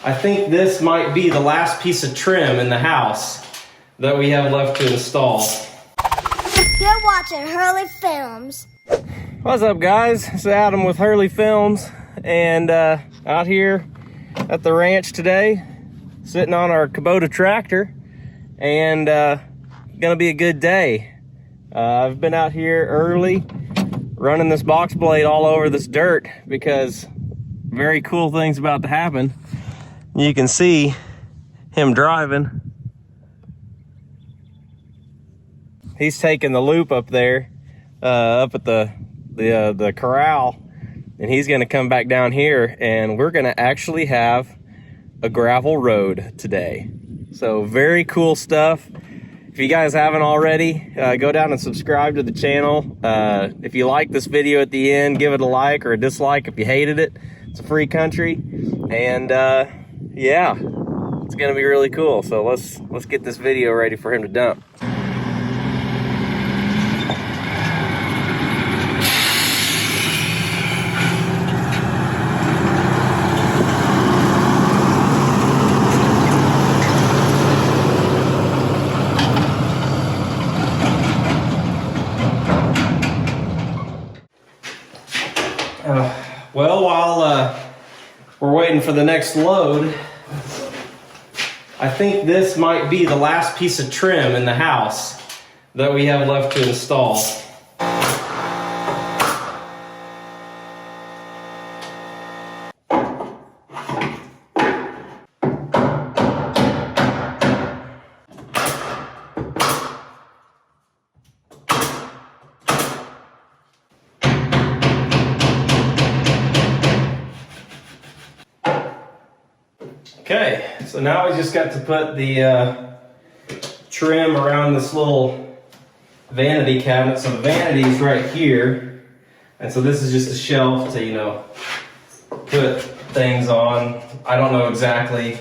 I think this might be the last piece of trim in the house that we have left to install. You're watching Hurley Films. What's up, guys? It's Adam with Hurley Films, and out here at the ranch today, sitting on our Kubota tractor, and gonna be a good day. I've been out here early running this box blade all over this dirt because very cool things about to happen. You can see him driving. He's taking the loop up there, up at the corral, and he's gonna come back down here, and we're gonna actually have a gravel road today. So very cool stuff. If you guys haven't already, go down and subscribe to the channel. If you like this video at the end, give it a like or a dislike if you hated it. It's a free country, and yeah, it's gonna be really cool. So let's get this video ready for him to dump. Well, while we're waiting for the next load, I think this might be the last piece of trim in the house that we have left to install. Okay, so now we just got to put the trim around this little vanity cabinet. So the vanity is right here, and so this is just a shelf to, you know, put things on. I don't know exactly.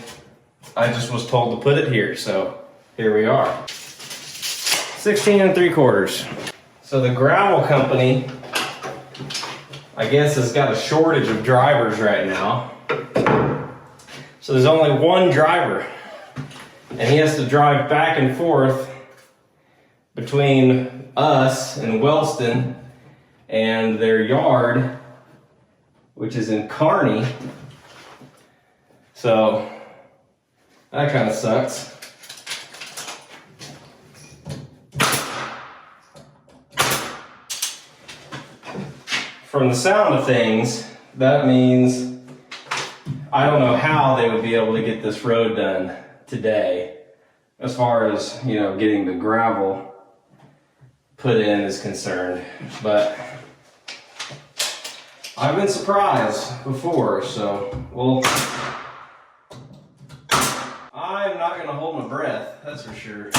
I just was told to put it here, so here we are. 16 3/4. So the gravel company, I guess, has got a shortage of drivers right now. So there's only one driver, and he has to drive back and forth between us and Wellston and their yard, which is in Kearney. So that kind of sucks. From the sound of things, that means I don't know how they would be able to get this road done today, as far as, you know, getting the gravel put in is concerned. But I've been surprised before, so I'm not gonna hold my breath, that's for sure.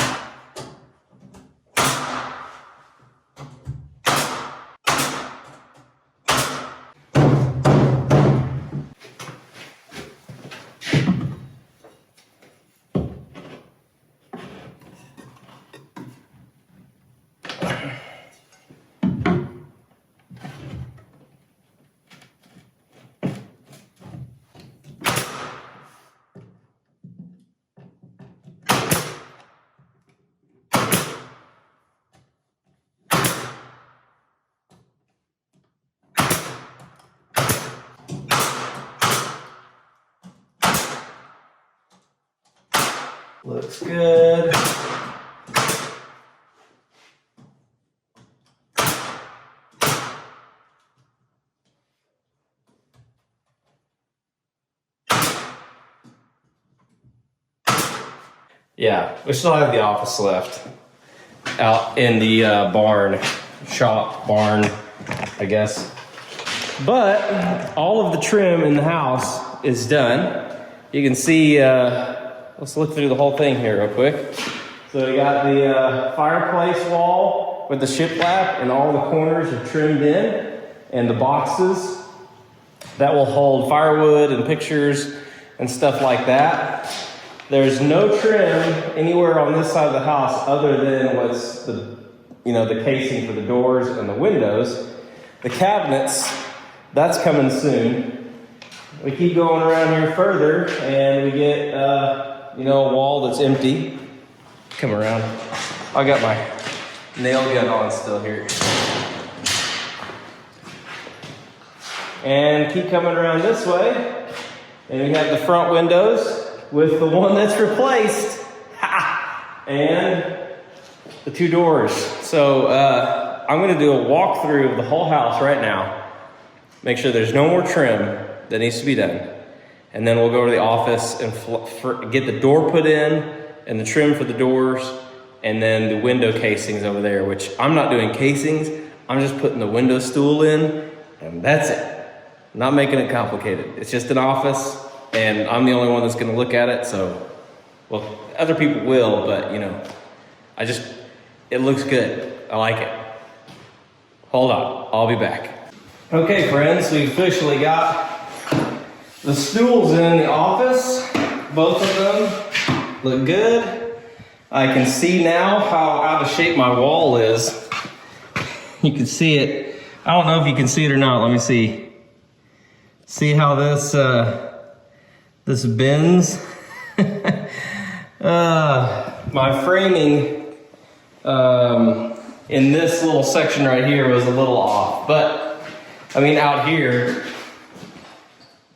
Looks good. Yeah, we still have the office left out in the barn, I guess. But all of the trim in the house is done. You can see, let's look through the whole thing here real quick. So we got the fireplace wall with the shiplap, and all the corners are trimmed in, and the boxes that will hold firewood and pictures and stuff like that. There's no trim anywhere on this side of the house other than what's the casing for the doors and the windows. The cabinets, that's coming soon. we keep going around here further, and we get, you know, a wall that's empty. Come around. I got my nail gun on still here. And keep coming around this way, and we have the front windows with the one that's replaced, and the 2 doors. So I'm gonna do a walkthrough of the whole house right now. Make sure there's no more trim that needs to be done. And then we'll go to the office and get the door put in and the trim for the doors, and then the window casings over there, which I'm not doing casings. I'm just putting the window stool in, and that's it. I'm not making it complicated. It's just an office, and I'm the only one that's gonna look at it, so, well, other people will, but you know, it looks good. I like it. Hold on, I'll be back. Okay, friends, we officially got the stools in the office. Both of them look good. I can see now how out of shape my wall is. You can see it. I don't know if you can see it or not. Let me see. See how this this bends? My framing in this little section right here was a little off, but I mean out here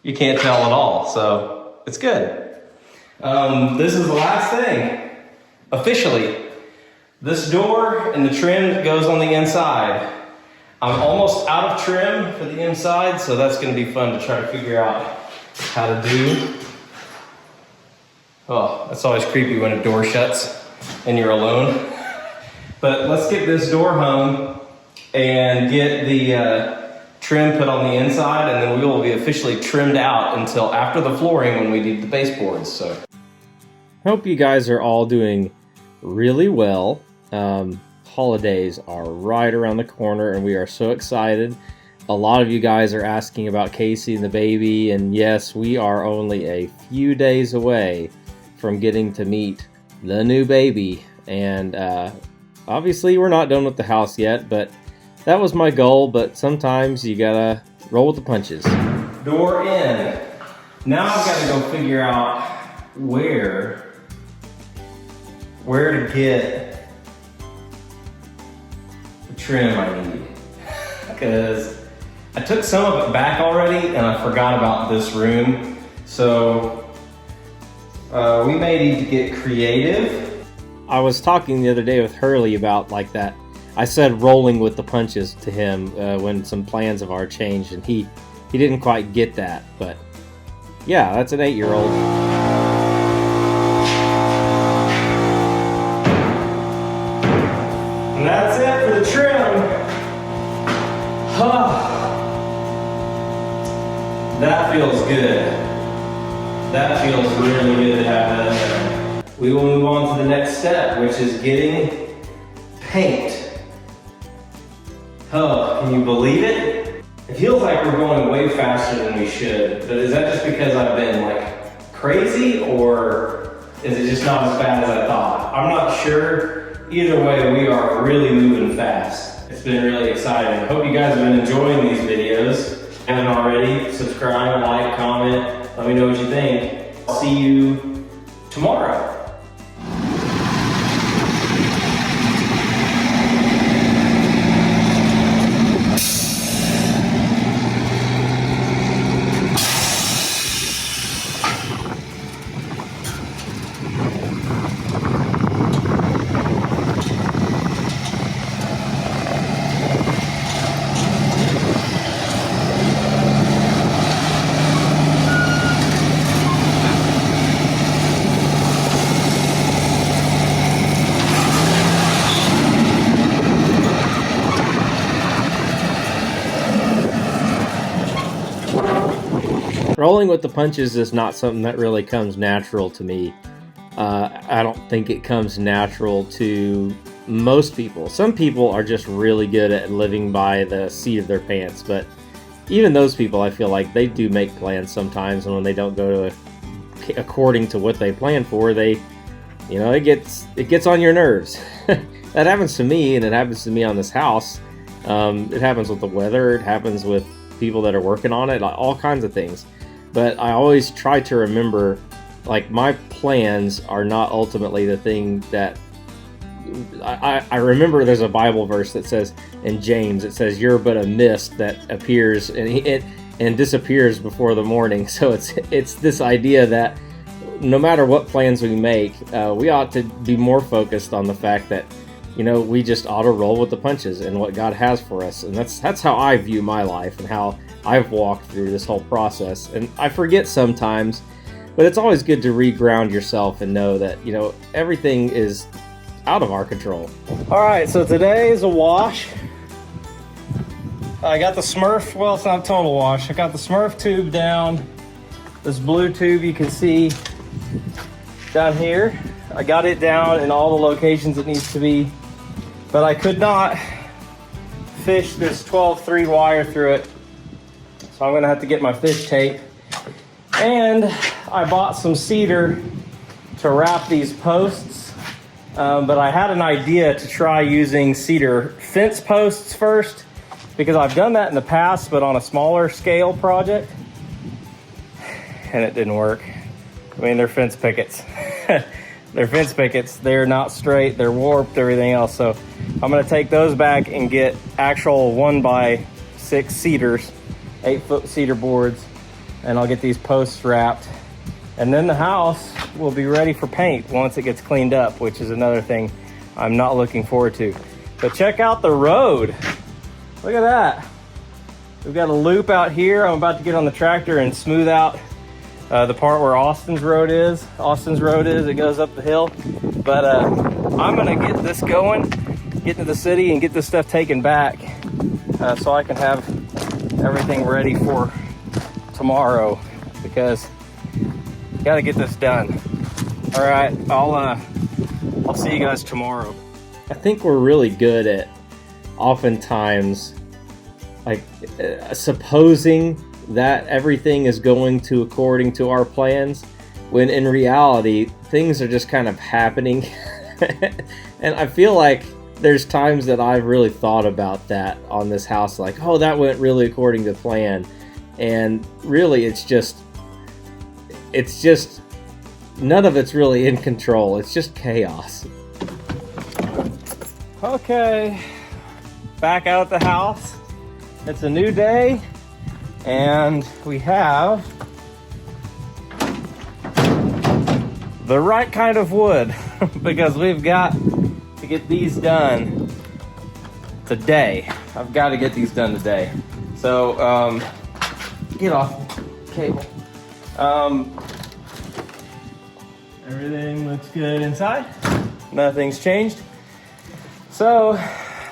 you can't tell at all, so it's good. This is the last thing. Officially, this door and the trim that goes on the inside. I'm almost out of trim for the inside, so that's gonna be fun to try to figure out how to do. Oh, that's always creepy when a door shuts and you're alone. But let's get this door hung and get the trim put on the inside, and then we will be officially trimmed out until after the flooring when we need the baseboards. So, hope you guys are all doing really well. Holidays are right around the corner, and we are so excited. A lot of you guys are asking about Casey and the baby, and yes, we are only a few days away from getting to meet the new baby. And obviously we're not done with the house yet, but that was my goal. But sometimes you gotta roll with the punches. Door in. Now I've got to go figure out where to get the trim I need, because I took some of it back already and I forgot about this room. So we may need to get creative. I was talking the other day with Hurley about like that. I said rolling with the punches to him when some plans of ours changed, and he didn't quite get that. But yeah, that's an 8-year-old. And that's it for the trim. That feels good. That feels really good to have that there. We will move on to the next step, which is getting paint. Can you believe it? It feels like we're going way faster than we should, but is that just because I've been like crazy, or is it just not as bad as I thought? I'm not sure. Either way, we are really moving fast. It's been really exciting. I hope you guys have been enjoying these videos. If you haven't already, subscribe, like, comment, let me know what you think. I'll see you tomorrow. Rolling with the punches is not something that really comes natural to me. I don't think it comes natural to most people. Some people are just really good at living by the seat of their pants, but even those people, I feel like they do make plans sometimes, and when they don't go to according to what they planned for, it gets on your nerves. That happens to me, and it happens to me on this house. It happens with the weather. It happens with people that are working on it, all kinds of things. but I always try to remember, like, my plans are not ultimately the thing that I remember. There's a Bible verse that says in James, it says, "You're but a mist that appears and disappears before the morning." So it's this idea that no matter what plans we make, we ought to be more focused on the fact that, you know, we just ought to roll with the punches and what God has for us. And that's how I view my life and how I've walked through this whole process. And I forget sometimes, but it's always good to reground yourself and know that, you know, everything is out of our control. All right, so today is a wash. I got the Smurf, well, it's not a total wash. I got the Smurf tube down. This blue tube you can see down here. I got it down in all the locations it needs to be, but I could not fish this 12-3 wire through it. So I'm gonna have to get my fish tape. And I bought some cedar to wrap these posts. But I had an idea to try using cedar fence posts first, because I've done that in the past, but on a smaller scale project, and it didn't work. I mean, they're fence pickets. They're fence pickets. They're not straight, they're warped, everything else. So I'm gonna take those back and get actual 1x6 cedars, 8-foot cedar boards, and I'll get these posts wrapped. And then the house will be ready for paint once it gets cleaned up, which is another thing I'm not looking forward to. But check out the road. Look at that. We've got a loop out here. I'm about to get on the tractor and smooth out the part where Austin's road is. It goes up the hill. But I'm gonna get this going, get to the city and get this stuff taken back so I can have everything ready for tomorrow, because gotta get this done. All right, I'll see you guys tomorrow. I think we're really good at oftentimes like supposing that everything is going to according to our plans, when in reality things are just kind of happening. And I feel like there's times that I've really thought about that on this house, like, oh, that went really according to plan, and really it's just none of it's really in control. It's just chaos. Okay, back out at the house. It's a new day, and we have the right kind of wood because we've got to get these done today. I've got to get these done today. So, get off cable. Everything looks good inside. Nothing's changed. So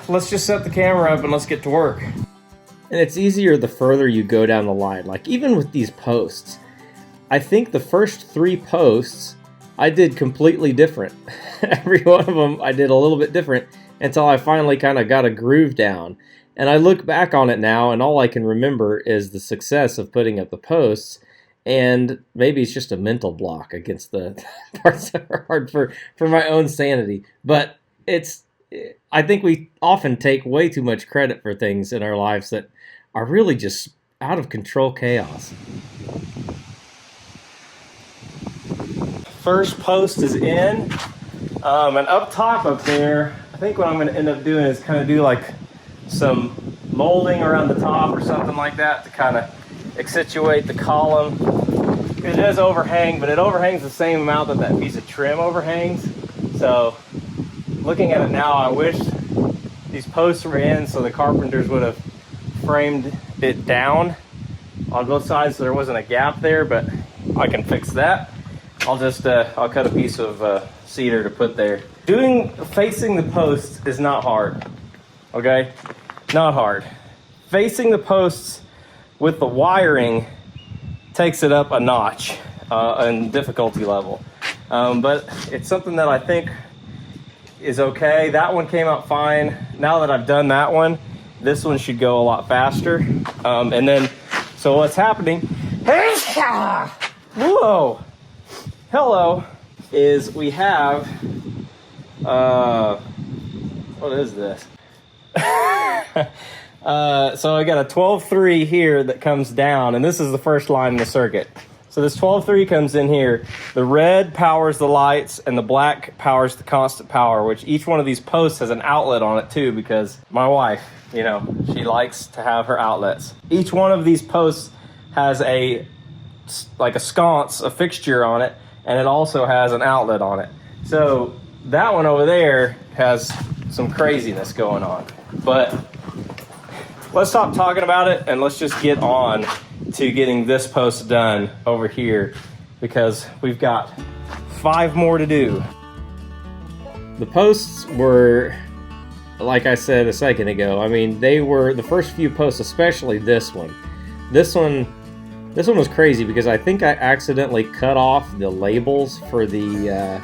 let's just set the camera up and let's get to work. And it's easier the further you go down the line. Like, even with these posts, I think the first 3 posts I did completely different. Every one of them I did a little bit different until I finally kind of got a groove down. And I look back on it now, and all I can remember is the success of putting up the posts. And maybe it's just a mental block against the parts that are hard for my own sanity. But I think we often take way too much credit for things in our lives that are really just out of control chaos. First post is in. And up top up there, I think what I'm going to end up doing is kind of do like some molding around the top or something like that to kind of accentuate the column. It does overhang, but it overhangs the same amount that that piece of trim overhangs. So looking at it now, I wish these posts were in so the carpenters would have framed it down on both sides so there wasn't a gap there, but I can fix that. I'll just I'll cut a piece of cedar to put there. Facing the posts is not hard, okay? Not hard. Facing the posts with the wiring takes it up a notch in difficulty level. But it's something that I think is okay. That one came out fine. Now that I've done that one, this one should go a lot faster. And then, so what's happening, whoa, hello, is we have, what is this? So I got a 12-3 here that comes down, and this is the first line in the circuit. So this 12-3 comes in here. The red powers the lights, and the black powers the constant power, which each one of these posts has an outlet on it too, because my wife, you know, she likes to have her outlets. Each one of these posts has a sconce, a fixture on it, and it also has an outlet on it. So that one over there has some craziness going on. But let's stop talking about it and let's just get on to getting this post done over here, because we've got 5 more to do. The posts were, like I said a second ago, I mean, they were the first few posts, especially this one. This one was crazy because I think I accidentally cut off the labels for the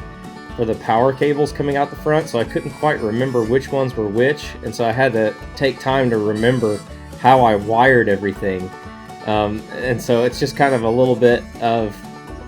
power cables coming out the front, so I couldn't quite remember which ones were which, and so I had to take time to remember how I wired everything. And so it's just kind of a little bit of,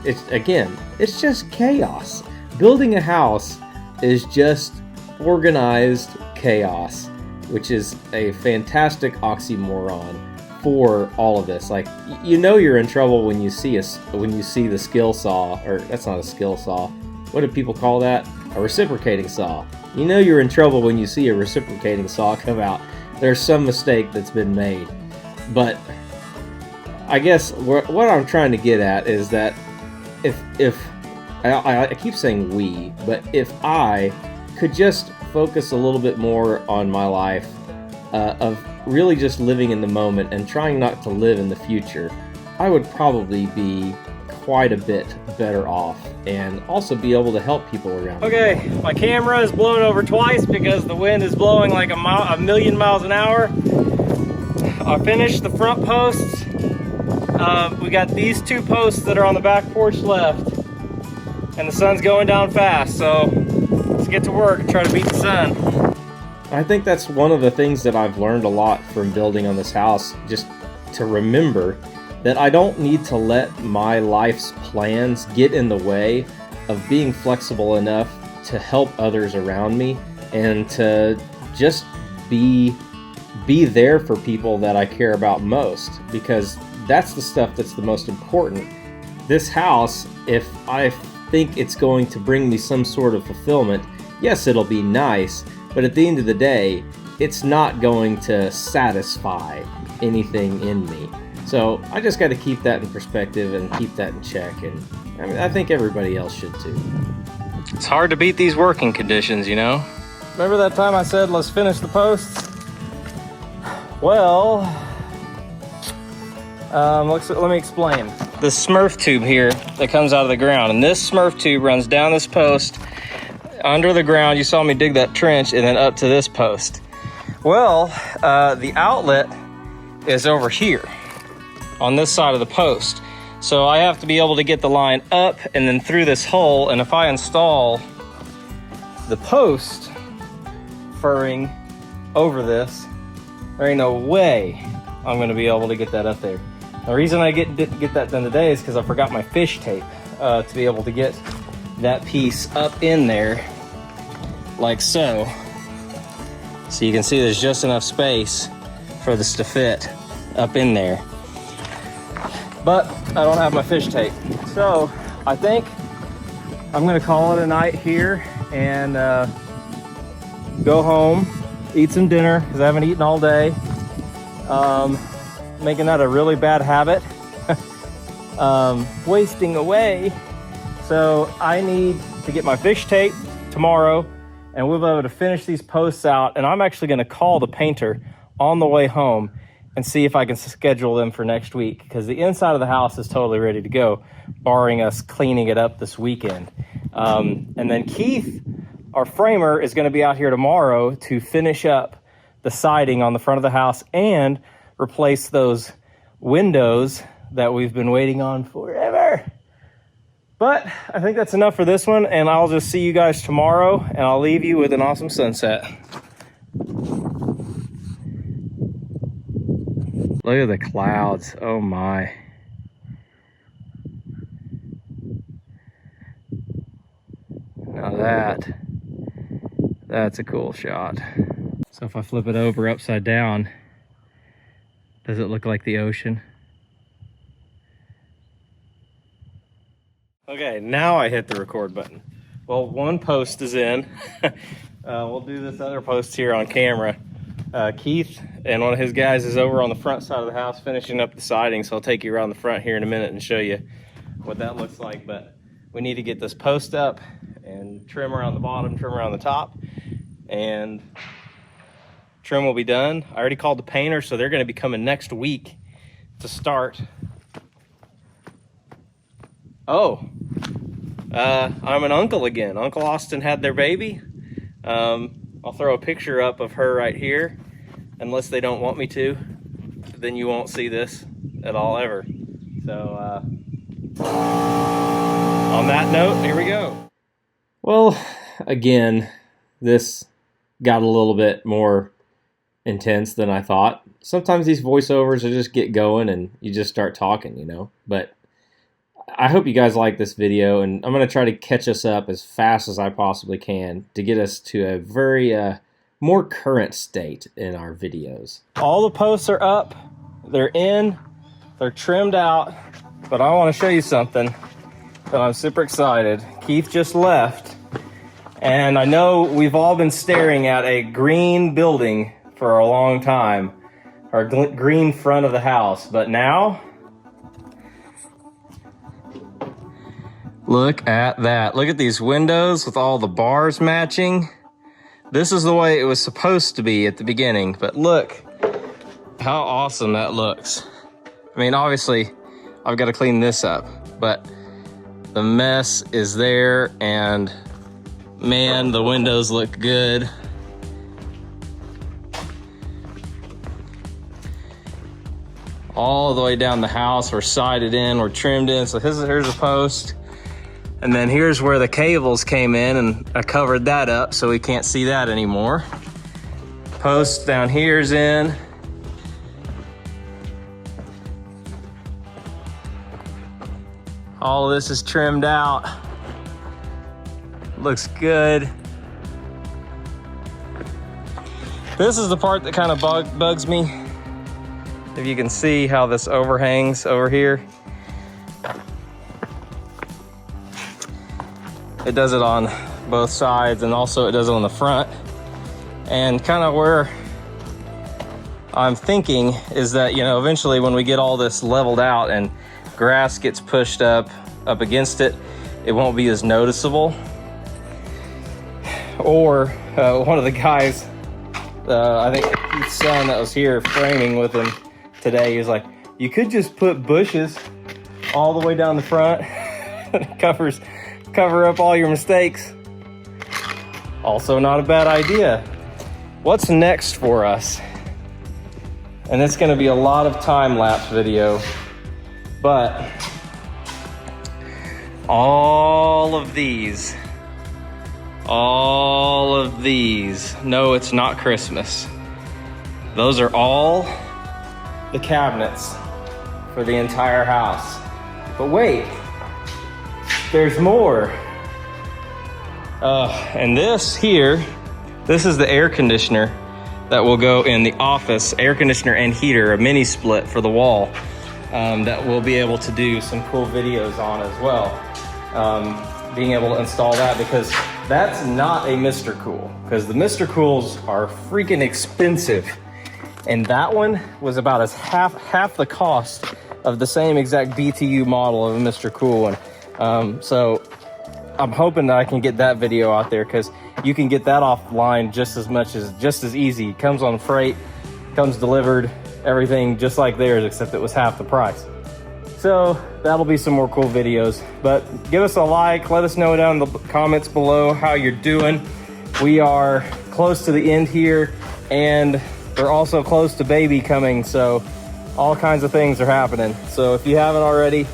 it's just chaos. Building a house is just organized chaos, which is a fantastic oxymoron for all of this. Like, you know you're in trouble when you see the skill saw, or that's not a skill saw. What do people call that? A reciprocating saw. You know you're in trouble when you see a reciprocating saw come out. There's some mistake that's been made. But I guess what I'm trying to get at is that if I keep saying we, but if I could just focus a little bit more on my life, of really just living in the moment and trying not to live in the future, I would probably be quite a bit better off and also be able to help people around me. Okay, my camera is blown over twice because the wind is blowing like a million miles an hour. I finished the front posts. We got these 2 posts that are on the back porch left, and the sun's going down fast, so let's get to work and try to beat the sun. I think that's one of the things that I've learned a lot from building on this house, just to remember that I don't need to let my life's plans get in the way of being flexible enough to help others around me and to just be there for people that I care about most, because that's the stuff that's the most important. This house, if I think it's going to bring me some sort of fulfillment, yes, it'll be nice, but at the end of the day, it's not going to satisfy anything in me. So I just got to keep that in perspective and keep that in check, and I mean, I think everybody else should too. It's hard to beat these working conditions, you know? Remember that time I said let's finish the posts? Well, let me explain. This Smurf tube here that comes out of the ground, and this Smurf tube runs down this post, under the ground. You saw me dig that trench, and then up to this post. Well, the outlet is over here on this side of the post. So I have to be able to get the line up and then through this hole, and if I install the post furring over this, there ain't no way I'm gonna be able to get that up there. The reason I didn't get that done today is because I forgot my fish tape to be able to get that piece up in there like so. So you can see there's just enough space for this to fit up in there. But I don't have my fish tape. So I think I'm gonna call it a night here and go home, eat some dinner, because I haven't eaten all day. Making that a really bad habit. Wasting away. So I need to get my fish tape tomorrow, and we'll be able to finish these posts out. And I'm actually gonna call the painter on the way home and see if I can schedule them for next week, because the inside of the house is totally ready to go, barring us cleaning it up this weekend. And then Keith, our framer, is gonna be out here tomorrow to finish up the siding on the front of the house and replace those windows that we've been waiting on forever. But I think that's enough for this one, and I'll just see you guys tomorrow, and I'll leave you with an awesome sunset. Look at the clouds, oh my. Now that's a cool shot. So if I flip it over upside down, Does it look like the ocean? Okay, now I hit the record button. Well, one post is in. We'll do this other post here on camera. Keith and one of his guys is over on the front side of the house finishing up the siding, so I'll take you around the front here in a minute and show you what that looks like. But we need to get this post up and trim around the bottom, trim around the top, and trim will be done. I already called the painter, so they're going to be coming next week to start. Oh, I'm an uncle again. Uncle Austin had their baby. I'll throw a picture up of her right here. Unless they don't want me to, then you won't see this at all ever. So, on that note, here we go. Well, again, this got a little bit more intense than I thought. Sometimes these voiceovers will just get going and you just start talking, you know. But I hope you guys like this video, and I'm going to try to catch us up as fast as I possibly can to get us to a very more current state in our videos. All the posts are up, they're in, they're trimmed out, but I want to show you something that I'm super excited. Keith just left, and I know we've all been staring at a green building for a long time, our green front of the house, but now, look at that. Look at these windows with all the bars matching. This is the way it was supposed to be at the beginning, but look how awesome that looks. I mean, obviously, I've got to clean this up, but the mess is there, and man, the windows look good. All the way down the house, we're sided in, we're trimmed in, so here's a post. And then here's where the cables came in, and I covered that up so we can't see that anymore. Post down here's in. All of this is trimmed out. Looks good. This is the part that kind of bugs me. If you can see how this overhangs over here. It does it on both sides, and also it does it on the front. And kind of where I'm thinking is that, you know, eventually when we get all this leveled out and grass gets pushed up against it, it won't be as noticeable. Or one of the guys, I think Keith's son that was here framing with him today, he was like, you could just put bushes all the way down the front. It cover up all your mistakes. Also not a bad idea. What's next for us? And it's gonna be a lot of time-lapse video, but all of these, no, it's not Christmas. Those are all the cabinets for the entire house. But wait, there's more. And this here, this is the air conditioner that will go in the office, air conditioner and heater, a mini split for the wall, that we'll be able to do some cool videos on as well. Being able to install that, because that's not a Mr. Cool, because the Mr. Cools are freaking expensive. And that one was about as half the cost of the same exact BTU model of a Mr. Cool one. So I'm hoping that I can get that video out there, because you can get that offline just as easy. It comes on freight, comes delivered, everything just like theirs, except it was half the price. So that'll be some more cool videos. But give us a like, let us know down in the comments below how you're doing. We are close to the end here, and we're also close to baby coming, so all kinds of things are happening. So if you haven't already,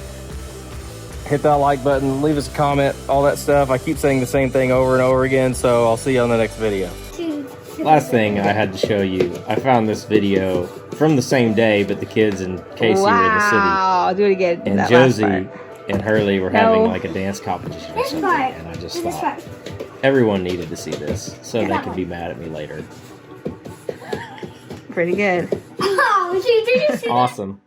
hit that like button, leave us a comment, all that stuff. I keep saying the same thing over and over again, so I'll see you on the next video. Last thing I had to show you, I found this video from the same day, but the kids in Casey were in the city. Wow, do it again. And Josie and Hurley were having like a dance competition or something, and I just thought everyone needed to see this so they could be mad at me later. Pretty good. Did you see that? Awesome.